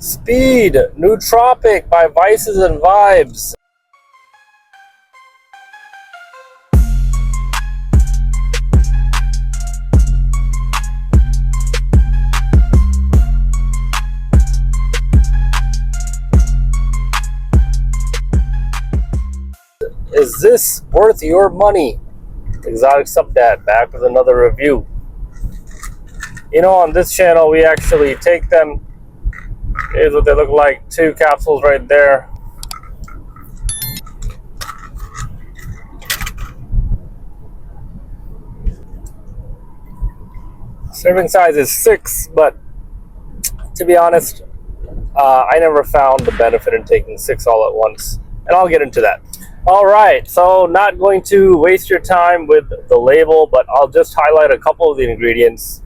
Speed, Nootropic by Vices and Vibes. Is this worth your money? Exotic Subdad back with another review. You know, on this channel we actually take them. Here's what they look like. 2 capsules right there. Serving size is 6, but to be honest, I never found the benefit in taking 6 all at once, and I'll get into that. Alright, so not going to waste your time with the label, but I'll just highlight a couple of the ingredients.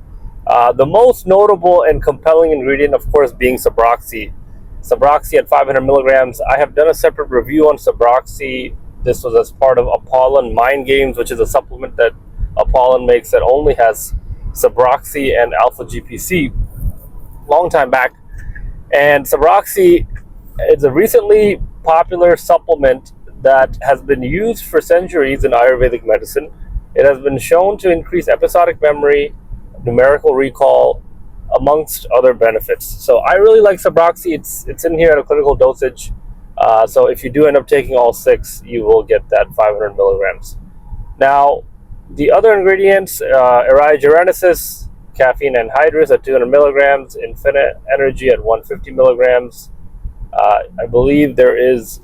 The most notable and compelling ingredient, of course, being Sabroxy. Sabroxy at 500 milligrams. I have done a separate review on Sabroxy. This was as part of Apollon Mind Games, which is a supplement that Apollon makes that only has Sabroxy and alpha GPC long time back. And Sabroxy is a recently popular supplement that has been used for centuries in Ayurvedic medicine. It has been shown to increase episodic memory, numerical recall, amongst other benefits. So I really like Sabroxy. It's in here at a clinical dosage. So if you do end up taking all 6, you will get that 500 milligrams. Now, the other ingredients, Erigenesis, caffeine anhydrous at 200 milligrams, Infinite Energy at 150 milligrams. I believe there is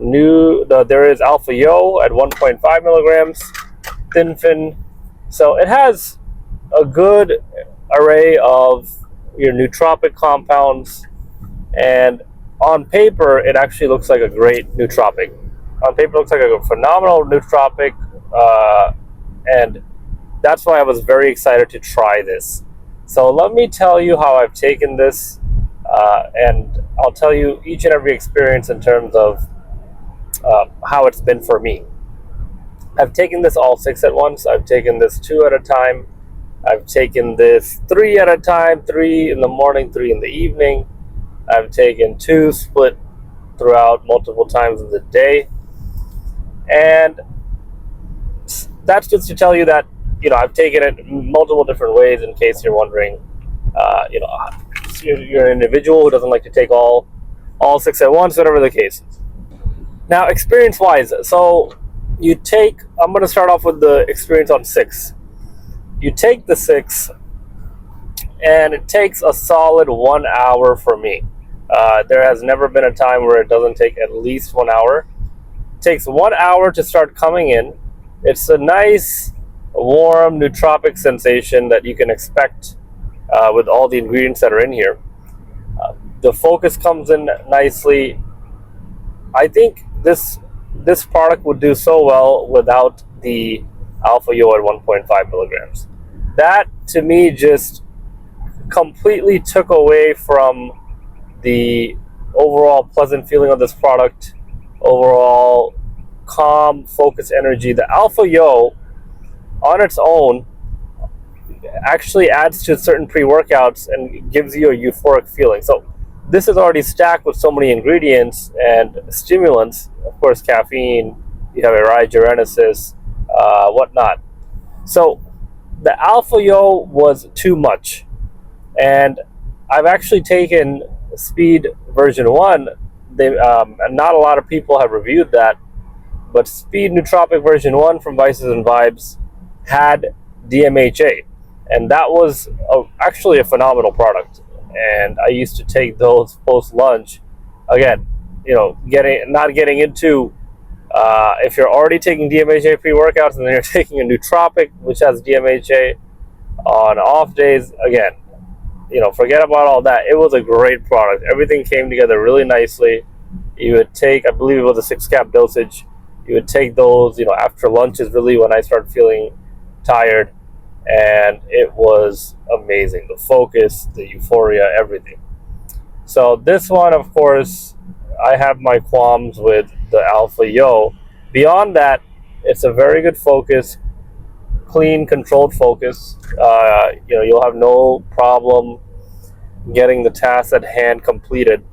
Alpha Yo at 1.5 milligrams, Thinfin. So it has a good array of your nootropic compounds, and on paper it actually looks like a great nootropic. On paper it looks like a phenomenal nootropic, and that's why I was very excited to try this. So let me tell you how I've taken this, and I'll tell you each and every experience in terms of how it's been for me. I've taken this all 6 at once. I've taken this 2 at a time. I've taken this 3 at a time, 3 in the morning, 3 in the evening. I've taken 2 split throughout multiple times in the day. And that's just to tell you that, I've taken it multiple different ways in case you're wondering. You're an individual who doesn't like to take all 6 at once, whatever the case is. Now, experience-wise, so I'm going to start off with the experience on 6. You take the 6, and it takes a solid 1 hour for me. There has never been a time where it doesn't take at least 1 hour. It takes 1 hour to start coming in. It's a nice, warm, nootropic sensation that you can expect with all the ingredients that are in here. The focus comes in nicely. I think this product would do so well without the Alpha Yo at 1.5 milligrams. That, to me, just completely took away from the overall pleasant feeling of this product, overall calm, focused energy. The Alpha Yo, on its own, actually adds to certain pre-workouts and gives you a euphoric feeling. So this is already stacked with so many ingredients and stimulants. Of course, caffeine, you have Erigenesis, whatnot. So the Alpha Yo was too much. And I've actually taken Speed version 1. And not a lot of people have reviewed that. But Speed Nootropic version 1 from Vices and Vibes had DMHA. And that was actually a phenomenal product. And I used to take those post-lunch. Again, not getting into if you're already taking DMHA pre-workouts and then you're taking a nootropic which has DMHA on off days, again, forget about all that. It was a great product. Everything came together really nicely. You would take, I believe it was a 6-cap dosage. You would take those, after lunch is really when I start feeling tired. And it was amazing. The focus, the euphoria, everything. So this one, of course, I have my qualms with the Alpha Yo. Beyond that, it's a very good focus, clean, controlled focus. You'll have no problem getting the task at hand completed.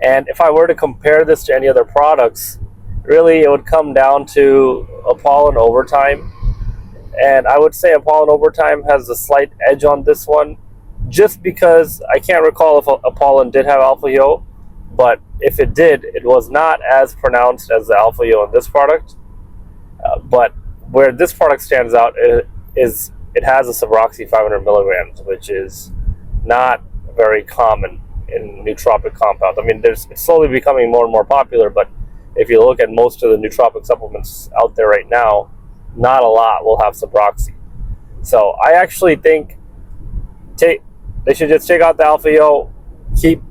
And if I were to compare this to any other products, really it would come down to Apollon Overtime. And I would say Apollon Overtime has a slight edge on this one, just because I can't recall if Apollon did have alpha yo, but if it did, it was not as pronounced as the alpha yo in this product. But where this product stands out is it has a Sabroxy 500 milligrams, which is not very common in nootropic compounds. I mean, it's slowly becoming more and more popular, but if you look at most of the nootropic supplements out there right now, not a lot will have Sabroxy. So I actually think they should just take out the alpha yo, keep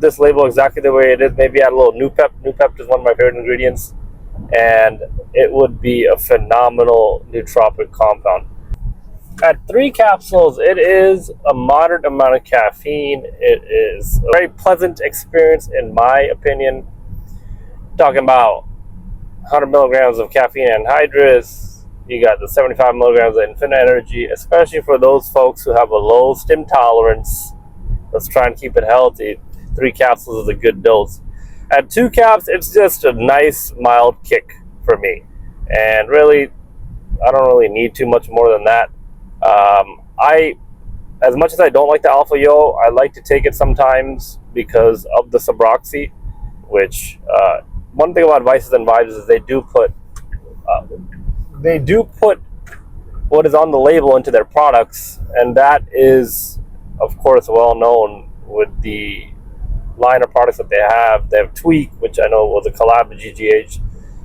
this label exactly the way it is, maybe add a little Noopep. Noopep is one of my favorite ingredients, and it would be a phenomenal nootropic compound. At 3 capsules, it is a moderate amount of caffeine. It is a very pleasant experience, in my opinion. Talking about 100 milligrams of caffeine anhydrous. You got the 75 milligrams of infinite energy, especially for those folks who have a low stim tolerance. Let's try and keep it healthy. 3 capsules is a good dose. At 2 caps, it's just a nice, mild kick for me. And really, I don't really need too much more than that. As much as I don't like the alpha yo, I like to take it sometimes because of the Sabroxy, which one thing about Vices and Vibes is they do put what is on the label into their products, and that is, of course, well known with the line of products that they have. They have Tweak, which I know was a collab with GGH,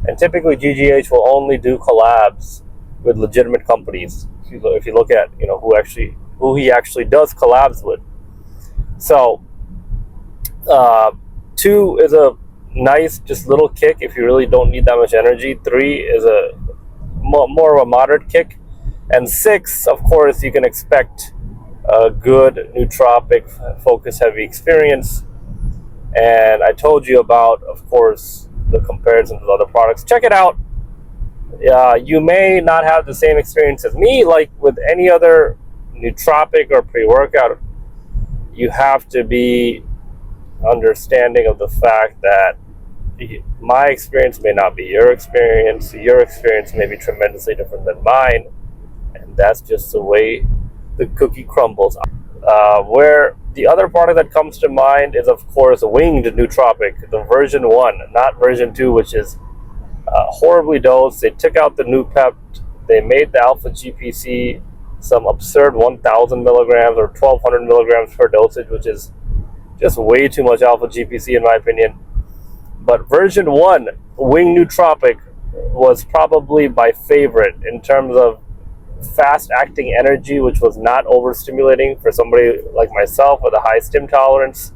and typically GGH will only do collabs with legitimate companies. If you look at who he actually does collabs with. So 2 is a nice just little kick if you really don't need that much energy. 3 is a more of a moderate kick, and 6, of course, you can expect a good nootropic focus heavy experience. And I told you about, of course, the comparisons with other products. Check it out. You may not have the same experience as me. Like with any other nootropic or pre-workout, you have to be understanding of the fact that my experience may not be your experience may be tremendously different than mine, and that's just the way the cookie crumbles. Where the other product that comes to mind is, of course, Winged Nootropic, the version 1, not version 2, which is horribly dosed. They took out the Noopep, they made the alpha GPC some absurd 1,000 milligrams or 1,200 milligrams per dosage, which is just way too much alpha GPC in my opinion. But version 1, Wing Nootropic, was probably my favorite in terms of fast acting energy, which was not overstimulating for somebody like myself with a high stim tolerance.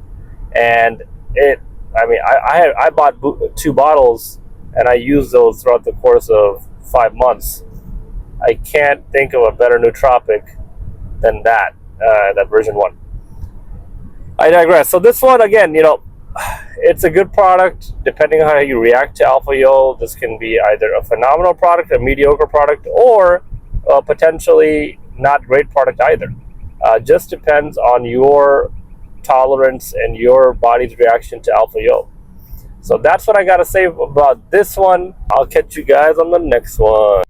And I bought 2 bottles and I used those throughout the course of 5 months. I can't think of a better nootropic than that version 1. I digress. So this one, again, it's a good product depending on how you react to alpha yo. This can be either a phenomenal product, a mediocre product, or potentially not great product either. Just depends on your tolerance and your body's reaction to alpha yo. So that's what I got to say about this one. I'll catch you guys on the next one.